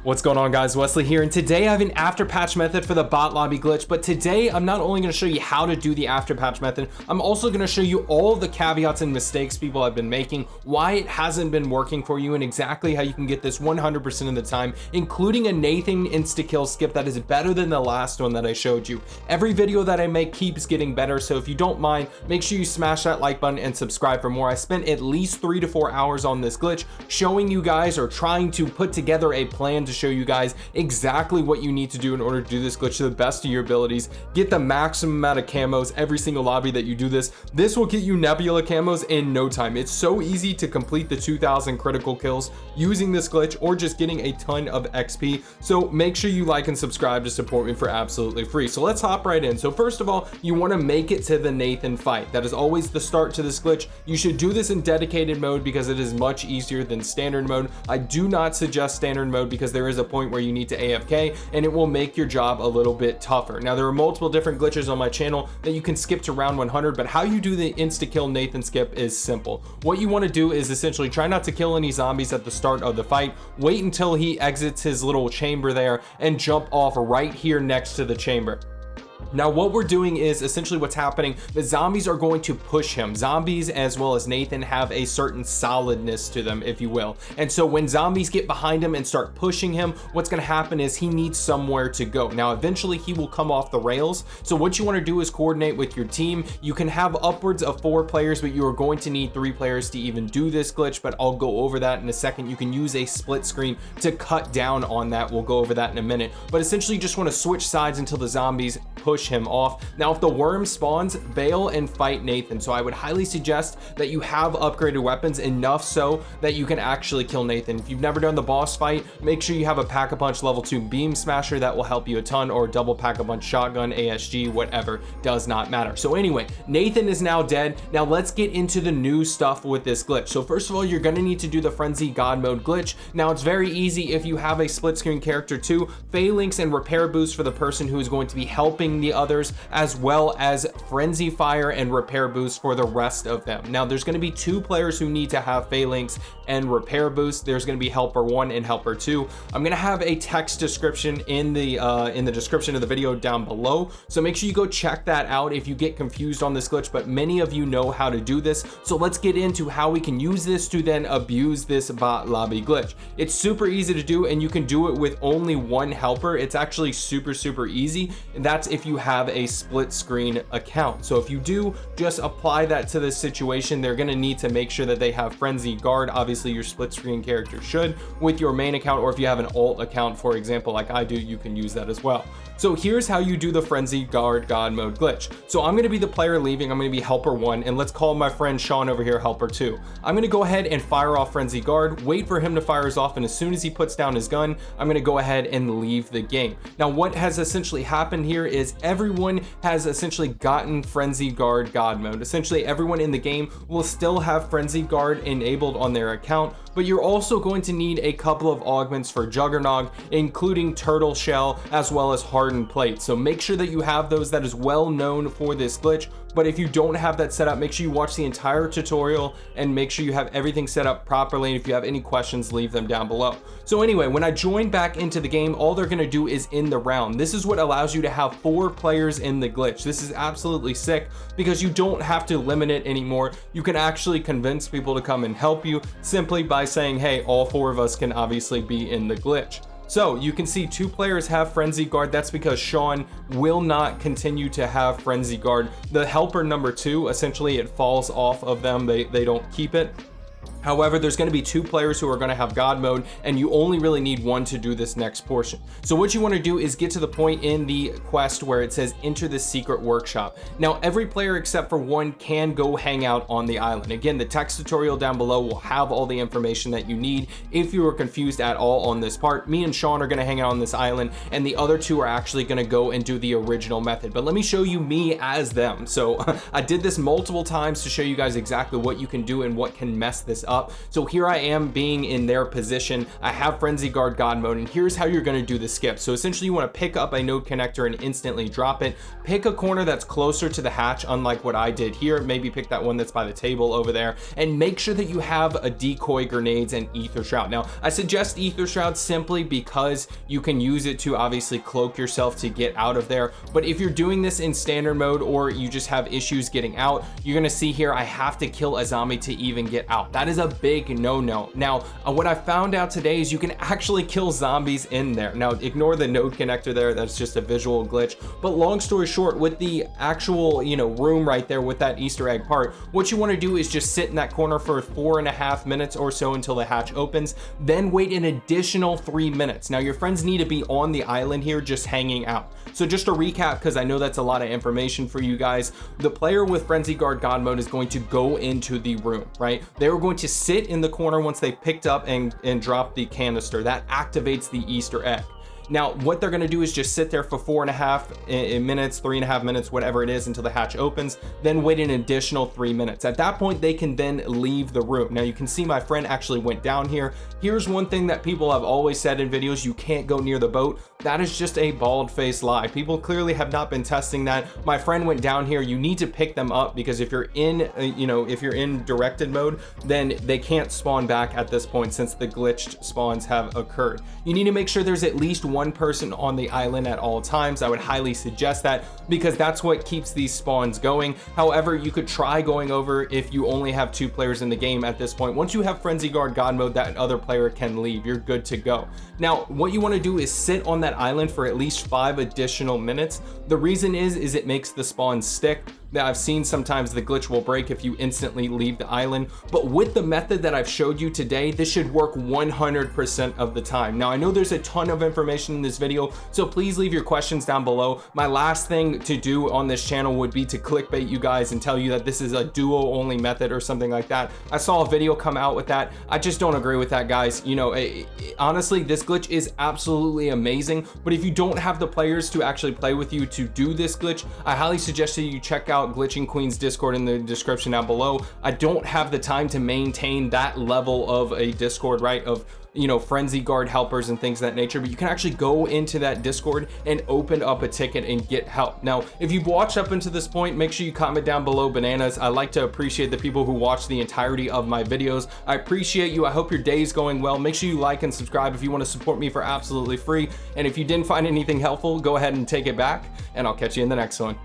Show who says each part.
Speaker 1: What's going on, guys? Wesley here, and today I have an after patch method for the bot lobby glitch. But today I'm not only going to show you how to do the after patch method, I'm also going to show you all the caveats and mistakes people have been making, why it hasn't been working for you, and exactly how you can get this 100% of the time, including a Nathan insta-kill skip that is better than the last one that I showed you. Every video that I make keeps getting better, so if you don't mind, make sure you smash that like button and subscribe for more. I spent at least 3 to 4 hours on this glitch showing you guys, or trying to put together a plan to show you guys exactly what you need to do in order to do this glitch to the best of your abilities. Get the maximum amount of camos every single lobby that you do this. This will get you Nebula camos in no time. It's so easy to complete the 2000 critical kills using this glitch, or just getting a ton of XP. So make sure you like and subscribe to support me for absolutely free. So let's hop right in. So first of all, you want to make it to the Nathan fight. That is always the start to this glitch. You should do this in dedicated mode because it is much easier than standard mode. I do not suggest standard mode because there is a point where you need to AFK and it will make your job a little bit tougher. Now, there are multiple different glitches on my channel that you can skip to round 100, but how you do the insta kill Nathan skip is simple. What you want to do is essentially try not to kill any zombies at the start of the fight. Wait until he exits his little chamber there and jump off right here next to the chamber. Now, what we're doing is essentially what's happening. The zombies are going to push him. Zombies, as well as Nathan, have a certain solidness to them, if you will. And so when zombies get behind him and start pushing him, what's going to happen is he needs somewhere to go. Now, eventually he will come off the rails. So what you want to do is coordinate with your team. You can have upwards of 4 players, but you are going to need 3 players to even do this glitch, but I'll go over that in a second. You can use a split screen to cut down on that. We'll go over that in a minute. But essentially you just want to switch sides until the zombies push him off. Now, if the worm spawns, bail and fight Nathan. So I would highly suggest that you have upgraded weapons enough so that you can actually kill Nathan. If you've never done the boss fight, make sure you have a pack-a-punch level 2 beam smasher. That will help you a ton, or double pack-a-punch shotgun, ASG, whatever, does not matter. So anyway, Nathan is now dead. Now let's get into the new stuff with this glitch. So first of all, you're going to need to do the Frenzied Guard mode glitch. Now, it's very easy if you have a split screen character too. Phalanx and repair boost for the person who is going to be helping the others, as well as frenzy fire and repair boost for the rest of them. Now, there's going to be 2 players who need to have phalanx and repair boost. There's going to be helper 1 and helper 2. I'm going to have a text description in the description of the video down below, so make sure you go check that out if you get confused on this glitch. But many of you know how to do this, so let's get into how we can use this to then abuse this bot lobby glitch. It's super easy to do, and you can do it with only 1 helper. It's actually super easy, and that's if you have a split screen account. So if you do, just apply that to this situation. They're going to need to make sure that they have Frenzied Guard. Obviously your split screen character should with your main account, or if you have an alt account, for example, like I do, you can use that as well. So here's how you do the Frenzied Guard God mode glitch. So I'm going to be the player leaving. I'm going to be helper 1, and let's call my friend Sean over here helper 2. I'm going to go ahead and fire off Frenzied Guard, wait for him to fire us off, and as soon as he puts down his gun, I'm going to go ahead and leave the game. Now, what has essentially happened here is everyone has essentially gotten Frenzied Guard God mode. Essentially everyone in the game will still have Frenzied Guard enabled on their account, but you're also going to need a couple of augments for Juggernog, including Turtle Shell as well as Hardened Plate. So make sure that you have those. That is well known for this glitch. But if you don't have that set up, make sure you watch the entire tutorial and make sure you have everything set up properly. And if you have any questions, leave them down below. So anyway, when I join back into the game, all they're going to do is end the round. This is what allows you to have 4 players in the glitch. This is absolutely sick because you don't have to limit it anymore. You can actually convince people to come and help you simply by saying, hey, all 4 of us can obviously be in the glitch. So you can see 2 players have Frenzied Guard. That's because Sean will not continue to have Frenzied Guard. The helper number 2, essentially it falls off of them. They don't keep it. However, there's going to be 2 players who are going to have God mode, and you only really need 1 to do this next portion. So what you want to do is get to the point in the quest where it says enter the secret workshop. Now, every player except for 1 can go hang out on the island. Again, the text tutorial down below will have all the information that you need. If you were confused at all on this part, me and Sean are going to hang out on this island, and the other 2 are actually going to go and do the original method. But let me show you me as them. So I did this multiple times to show you guys exactly what you can do and what can mess this up. So here I am being in their position. I have Frenzied Guard God mode, and here's how you're going to do the skip. So essentially you want to pick up a node connector and instantly drop it. Pick a corner that's closer to the hatch, unlike what I did here. Maybe pick that one that's by the table over there, and make sure that you have a decoy grenades and ether shroud. Now I suggest ether shroud simply because you can use it to obviously cloak yourself to get out of there. But if you're doing this in standard mode, or you just have issues getting out, you're gonna see here I have to kill a zombie to even get out. That is a big no-no. Now what I found out today is you can actually kill zombies in there. Now ignore the node connector there, that's just a visual glitch. But long story short, with the actual room right there with that Easter egg part, what you want to do is just sit in that corner for 4.5 minutes or so until the hatch opens, then wait an additional 3 minutes. Now your friends need to be on the island here just hanging out. So just to recap, because I know that's a lot of information for you guys, the player with Frenzied Guard God mode is going to go into the room, right? They're going to sit in the corner once they picked up and dropped the canister. That activates the Easter egg. Now, what they're gonna do is just sit there for 4.5 minutes, 3.5 minutes, whatever it is, until the hatch opens, then wait an additional 3 minutes. At that point, they can then leave the room. Now, you can see my friend actually went down here. Here's one thing that people have always said in videos: you can't go near the boat. That is just a bald-faced lie. People clearly have not been testing that. My friend went down here. You need to pick them up, because if you're in, if you're in directed mode, then they can't spawn back at this point since the glitched spawns have occurred. You need to make sure there's at least one person on the island at all times. I would highly suggest that, because that's what keeps these spawns going. However, you could try going over if you only have 2 players in the game at this point. Once you have Frenzied Guard God mode, that other player can leave. You're good to go. Now, what you want to do is sit on that island for at least 5 additional minutes. The reason is it makes the spawns stick. Now, I've seen sometimes the glitch will break if you instantly leave the island, but with the method that I've showed you today, this should work 100% of the time. Now, I know there's a ton of information in this video, so please leave your questions down below. My last thing to do on this channel would be to clickbait you guys and tell you that this is a duo only method or something like that. I saw a video come out with that. I just don't agree with that, guys. Honestly, this glitch is absolutely amazing, but if you don't have the players to actually play with you to do this glitch, I highly suggest that you check out Glitching Queen's Discord in the description down below. I don't have the time to maintain that level of a Discord, right, of Frenzied Guard helpers and things of that nature, but you can actually go into that Discord and open up a ticket and get help. Now, if you've watched up until this point, make sure you comment down below bananas. I like to appreciate the people who watch the entirety of my videos. I appreciate you. I hope your day is going well. Make sure you like and subscribe if you want to support me for absolutely free. And if you didn't find anything helpful, go ahead and take it back, and I'll catch you in the next one.